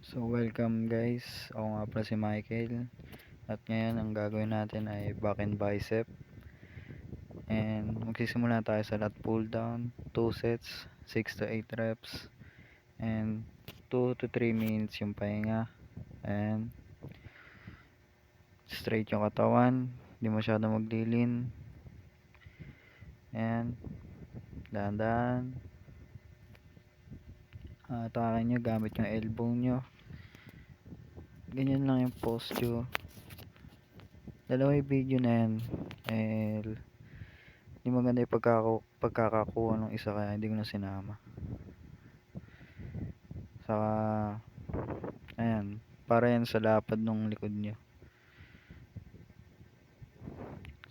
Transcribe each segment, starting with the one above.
So welcome guys, ako nga pala si Michael at ngayon ang gagawin natin ay back and bicep and magsisimula tayo sa lat pull down, 2 sets, 6 to 8 reps and 2 to 3 minutes yung pahinga and straight yung katawan, hindi masyado maglilin and dahan-dahan atakin nyo gamit yung elbow nyo, ganyan lang yung posture. Dalawa yung video na yan eh hindi maganda yung pagkakakuha ng isa kaya hindi ko na sinama. Saka ayan, para yan sa lapad ng likod nyo.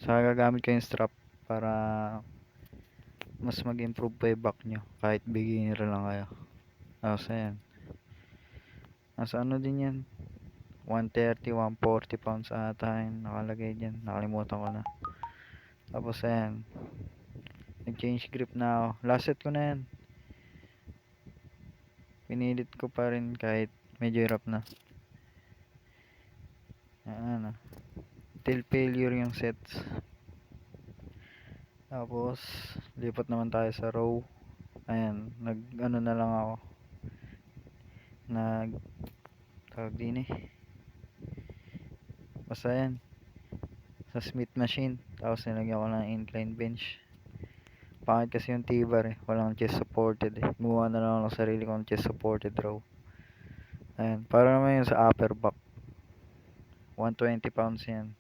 Saka gagamit ko yung strap para mas mag-improve pa yung back nyo kahit beginner lang kayo. Tapos ayan, nasa ano din yan, 130, 140 pounds ata yun nakalagay dyan, nakalimutan ko na. Tapos ayan, nag-change grip na ako. Last set ko na yan, pinilit ko pa rin kahit medyo hirap na. Ayan, till failure yung sets. Tapos lipat naman tayo sa row. Ayan, nag ano na lang ako, nag tawag din basta yan sa Smith machine. Tapos nilagyan ko ng incline bench. Pangit kasi yung T-bar walang chest supported gumawa na lang ako ng sarili kong chest supported row. Ayan, para naman yun sa upper back, 120 pounds yan,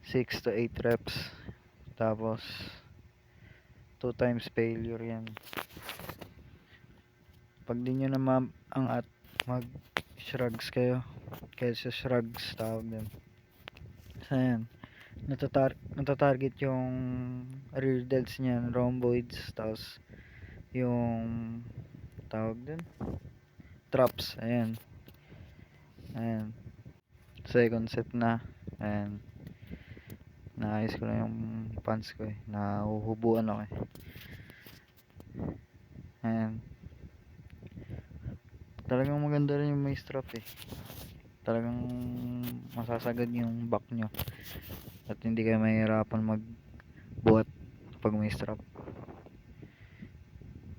6 to 8 reps. Tapos 2 times failure yan. Pag di nyo na angat, mag shrugs kayo, kaysa shrugs tawag din. So ayan, natatarget yung rear delts niyan, rhomboids, tapos yung tawag din, traps. Ayan, second set na. Ayan, naayos ko lang yung pants ko nahuhubuan ako Ayan, talagang maganda rin yung may strap talagang masasagad yung back nyo at hindi kayo mahirapan magbuhat pag may strap.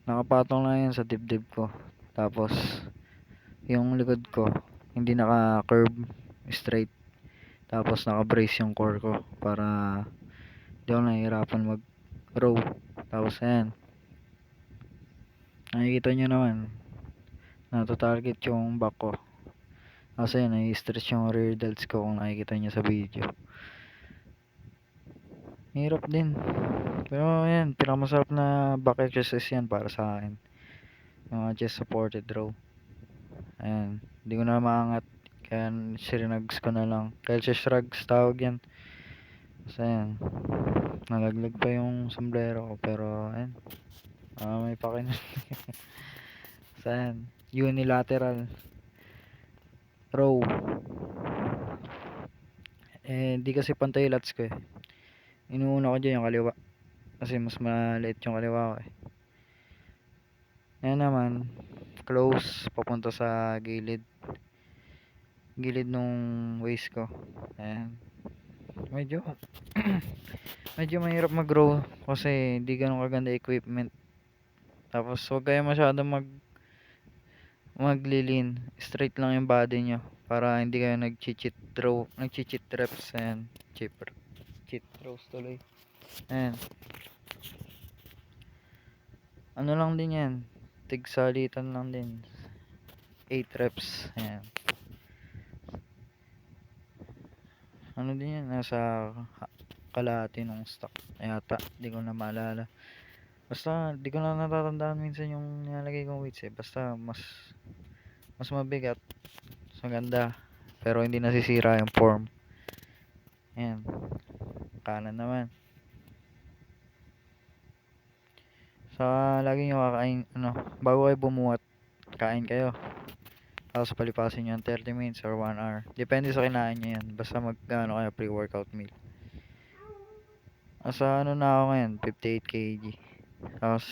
Nakapatong lang yan sa dibdib ko, tapos yung likod ko hindi naka curve straight, tapos naka brace yung core ko para di ako nahihirapan mag row. Tapos ayan, nakikita nyo naman natatarget yung back ko, kasi nai-stretch yung rear delts ko kung nakikita nyo sa video. Hirap din, pero ayan, pinakamasarap na back exercise yan para sa akin, yung chest supported row. Ayan, hindi ko na maangat kaya shrugs ko na lang, kaya shrugs tawag yan. So ayan, nalaglag pa yung sombrero ko pero ayan, may pakin. So ayan, unilateral row. Hindi kasi pantay lats ko inuuna ko dyan yung kaliwa kasi mas maliit yung kaliwa ko Ayan naman, close papunta sa gilid nung waist ko. Ayan, medyo medyo mahirap mag row kasi hindi ganun kaganda equipment. Tapos huwag kayo masyadong maglilin, straight lang yung body nyo para hindi kayo nag-cheat reps. Ayan, cheat rows tuloy. Ayan, ano lang din yan, tigsalitan lang din, 8 reps. Ayan, ano din yan, nasa kalahati ng stock yata, di ko na maalala. Basta di ko na natatandaan minsan yung nilalagay kong weights basta mas mabigat, mas maganda, pero hindi nasisira yung form. Ayan, kanan naman. Lagi nyo kakain, bago kayo bumuhat, kain kayo. Tapos palipasin nyo 30 minutes or 1 hour. Depende sa kinain nyo yan. Basta kayo pre-workout meal. Na ako ngayon, 58 kg. Tapos,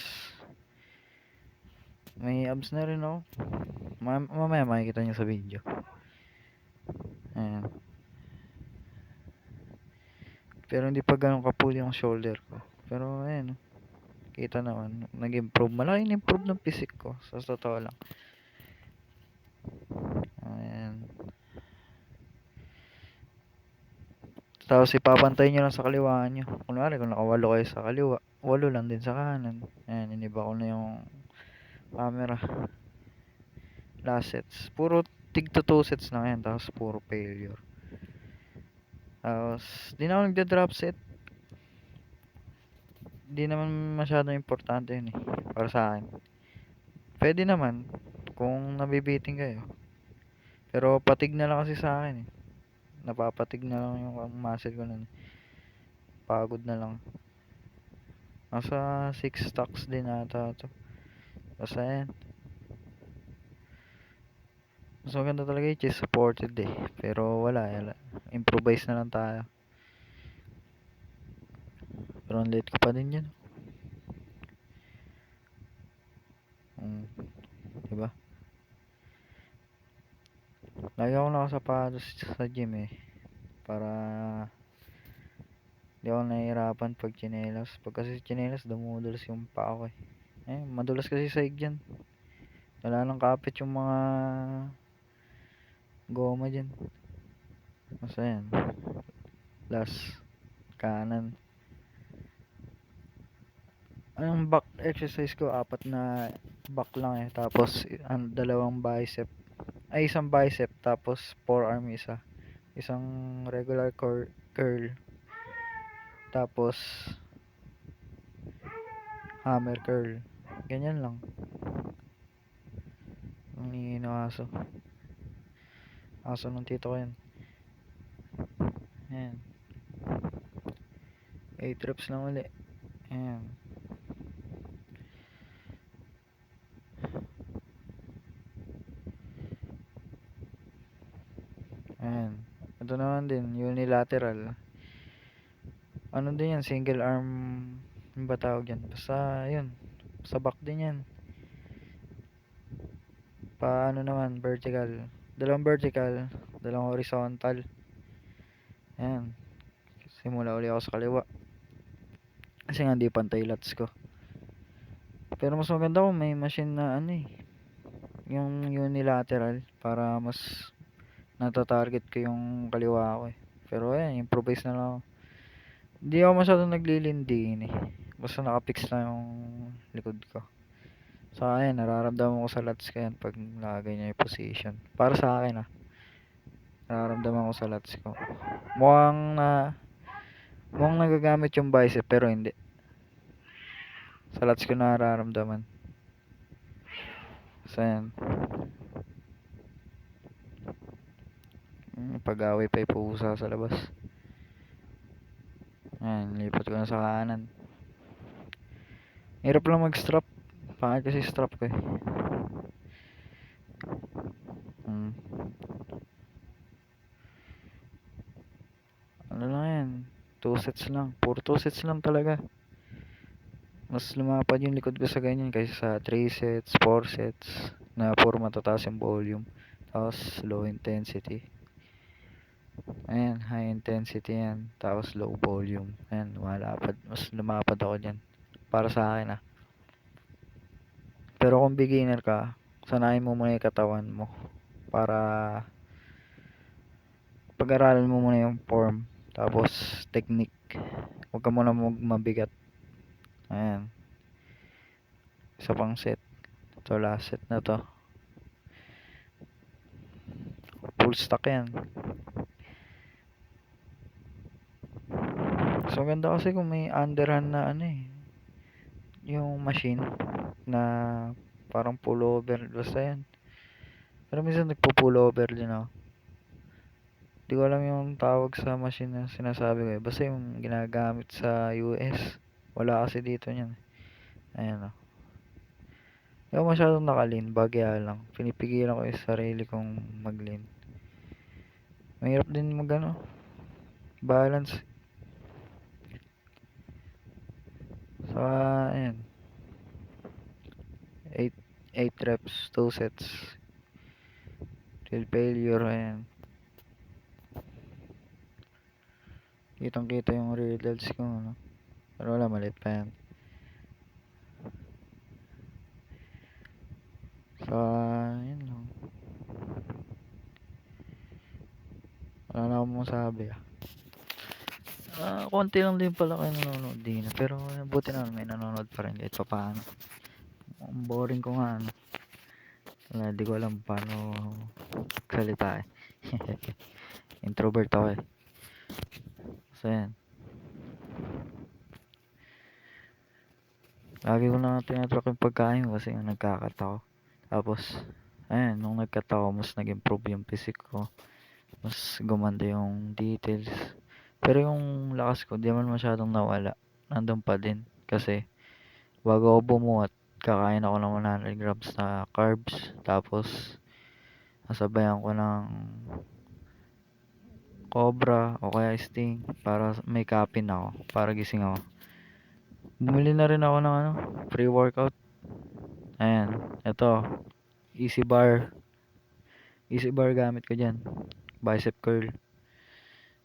May abs na rin ako. Mamaya makikita nyo sa video. Ayan. Pero hindi pa ganun ka-full yung shoulder ko. Pero ayan, kita naman. Nag-improve. Malaking improve ng physique ko. Sa totoo lang. Ayan. Tapos ipapantay nyo lang sa kaliwaan nyo. Kunwari kung nakawalo kayo sa kaliwa, 8 lang din sa kanan. Ayan, iniba ko na yung camera. Last sets. Puro tig to 2 sets na yan. Tapos puro failure. Tapos, di na ako nagda-drop set. Di naman masyadong importante yun eh. Para sa akin. Pwede naman. Kung nabibiting kayo. Pero patig na lang kasi sa akin eh. Napapatig na lang yung muscle ko nun. Pagod na lang. Nasa 6 stocks din ata ito. Basta yan. Mas maganda talaga yung chest supported eh. Pero wala. Improvise na lang tayo. Pero ang late ko pa din yan. Diba? Lagi ako nakasapatos sa gym eh. Para di ako nahihirapan pag chinelas. Pag kasi chinelas, dumudulas yung paa ko eh. Madulas kasi sahig dyan. Wala nang kapit yung mga goma dyan. Basta yan. Last. Kanan. Ang back exercise ko, 4 na back lang eh. Tapos, 2 bicep. Isang bicep. Tapos, forearm isa. Isang regular curl. Tapos, hammer curl. Ganyan lang. Ang ingin ng aso. Aso ng tito ko yan. Ayan. 8 reps lang uli. Ayan. Ayan. Ito naman din, unilateral. Ano din yan, single arm. Ano ba tawag yan? Basta, yun. Sa back din yan. Paano naman, vertical. 2 vertical, 2 horizontal. Ayan. Simula uli ako sa kaliwa. Kasi nga di pantay lats ko. Pero mas maganda kung may machine na ano eh. Yung unilateral. Para mas natatarget ko yung kaliwa ko eh. Pero ayan, improvise na lang ako. Hindi ako masyadong naglilindi eh. Basta nakapix lang yung likod ko. So ayan, nararamdaman ko sa lats ko yan pag nakaganyan yung position. Para sa akin nararamdaman ko sa lats ko. Mukhang nagagamit yung bicep pero hindi. Sa lats ko nararamdaman. So ayan. Pag-away pa ipuusa sa labas. Ayan, lipat ko na sa kanan. Hirap lang mag-strap. Pangit kasi strap ko eh. Ano lang yan. 2 sets lang. Puro 2 sets lang talaga. Mas lumapad yung likod ko sa ganyan kaysa sa 3 sets, 4 sets. Na puro matataas yung volume. Tapos low intensity. Ayan, high intensity yan. Tapos low volume. Ayan, lumalapad. Mas lumapad ako dyan. Para sa akin Pero kung beginner ka, sanayin mo muna yung katawan mo. Para pag-aralan mo muna yung form. Tapos technique. Huwag ka muna mabigat. Ayan. Isa pang set. Ito last set na to. Full stack yan. So ganda kasi kung may underhand na yung machine na parang pullover. Basta yan. Pero minsan nagpo-pull over din ako. Di ko alam yung tawag sa machine na sinasabi ko eh. Basta yung ginagamit sa US. Wala kasi dito niyan. Ayan Hindi ako masyadong nakalin. Bagya lang. Pinipigilan ko yung sarili kong maglin. Mahirap din balance. So, ayan. 8 reps, 2 sets. Till failure, ayan. Kitang kita yung results ko, ano. Pero wala, maliit pa yan. So, yun lang. Wala na akong masabi, konti lang din pala kayo nanonood din. Pero buti na may nanonood pa rin kahit pa paano. Ang boring ko nga, ano. Wala, di ko alam paano salita eh. Introvert ako eh. So, yan. Lagi ko na tinatrack yung pagkain kasi nagkakat ako. Tapos, ayan, nung nagkat ako, mas nag-improve yung physique ko. Mas gumanda yung details. Pero yung lakas ko, di man masyadong nawala. Nandun pa din. Kasi, bago ako bumuhat, kakain ako ng 100 grams na carbs. Tapos, nasabayan ko ng cobra o kaya sting para may caffeine ako. Para gising ako. Bumili na rin ako ng pre-workout. Ayan, ito. Easy bar. Easy bar gamit ko dyan. Bicep curl.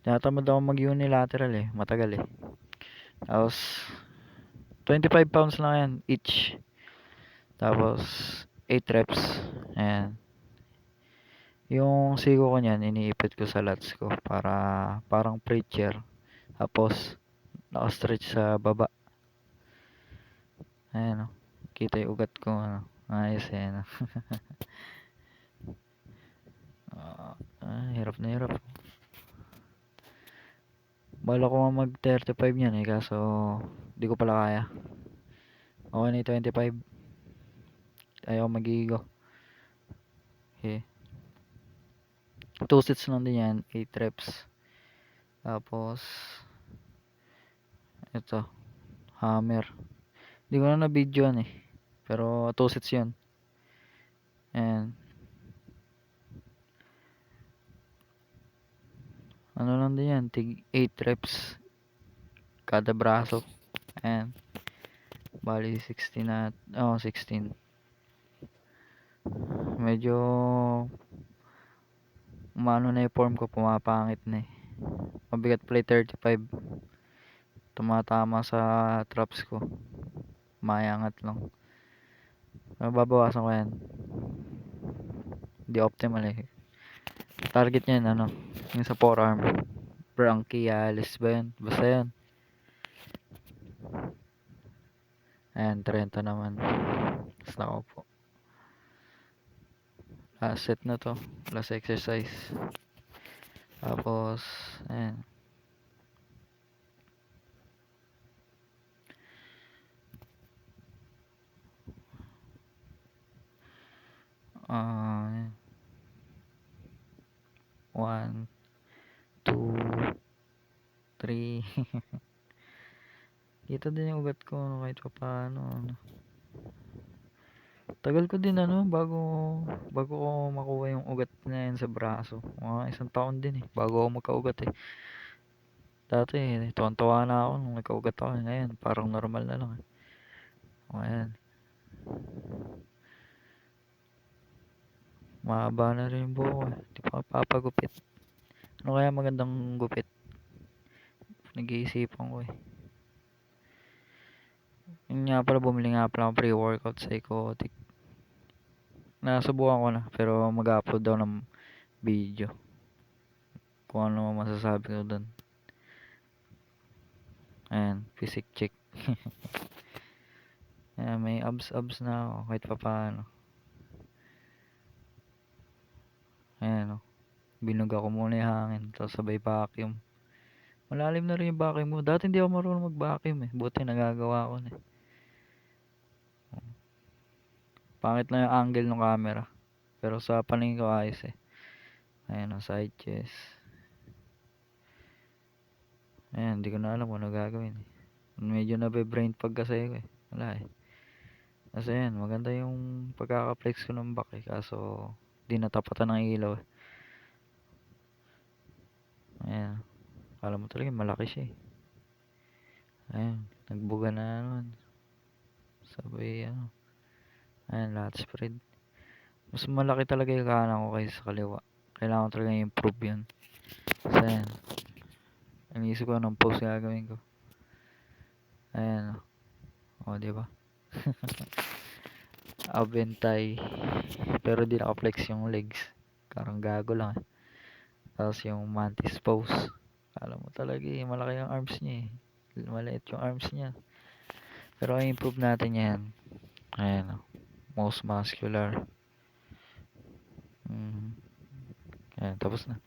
Tinatamad ako mag-unilateral eh. Matagal eh. Tapos, 25 pounds lang yan each. Tapos, 8 reps. Ayan. Yung sigo ko niyan, iniipit ko sa lats ko para parang preacher. Tapos, naka-stretch sa baba. Ayan o. Kita yung ugat ko. Ayos eh. Hirap na hirap. Bala ko mag 35 yan eh. Kaso, di ko pala kaya. Okay na 25. Ayaw mag-igo. Okay. 2 sets lang din yan. 8 reps. Tapos, ito. Hammer. Hindi ko na na-videoan eh. Pero 2 sets yun. Ayan. Ano lang din yan. Tig 8 reps. Kada braso. Ayan. Bali 16 na. 16. Medyo umano na yung form ko. Pumapangit na eh. Mabigat play 35. Tumatama sa traps ko. Mayangat lang. Babawasan ko yan. Hindi optimal eh. Target niyan yung sa forearm. Branchialis ba yan? Basta yan. Ayan, 30 naman. Tapos nakaupo. Last set na to. Last exercise. Tapos, ayan. Ayan. 1, 2, 3. Kita din yung ugat ko kahit pa paano. Tagal ko din bago ko makuha yung ugat na yan sa braso. Mga 1 taon din eh. Bago ako magkaugat eh. Dati tuwan-tuwa na ako nung nagkaugat ako. Ngayon parang normal na lang eh. Ayan. Mahaba na rin yung buhok eh. Di pa papagupit. Ano kaya magandang gupit? Nag-iisipan ko eh. Yun nga pala, bumili nga pala ako pre-workout sa Ikotik. Nasubukan ko na, pero mag-upload daw ng video. Kung ano masasabi ko dun. Ayan, physique check. Ayan, may abs na ako kahit pa paano. Ayan binug ako muna yung hangin, tapos sabay vacuum. Malalim na rin yung vacuum mo. Dati hindi ako marunong mag-vacuum eh. Buti nagagawa ko na eh. Pangit na yung angle ng camera. Pero sa paningin ko ayos eh. Ayan side chest. Ayan, hindi ko na alam kung ano gagawin eh. Medyo nabe-brain fog kasi ako eh. Wala eh. Kasi ayan, maganda yung pagkaka-flex ko ng back eh. Kaso, di natapatan ng ilaw eh. Ayan. Kala mo talaga malaki siya eh. Ayan, nagbuga na naman. Sabay Ayan, lat spread. Mas malaki talaga yung kanan ko kaysa sa kaliwa. Kailangan ko talaga i-improve yun. So, ayan. Iniisip ko ng post gagawin ko. Ayan. O, di ba? Aventay. Pero di naka-flex yung legs. Parang gago lang. Tapos yung mantis pose. Alam mo talaga malaki yung arms niya Maliit yung arms niya. Pero i-improve natin yan. Ayan. Most muscular. Ayan, tapos na.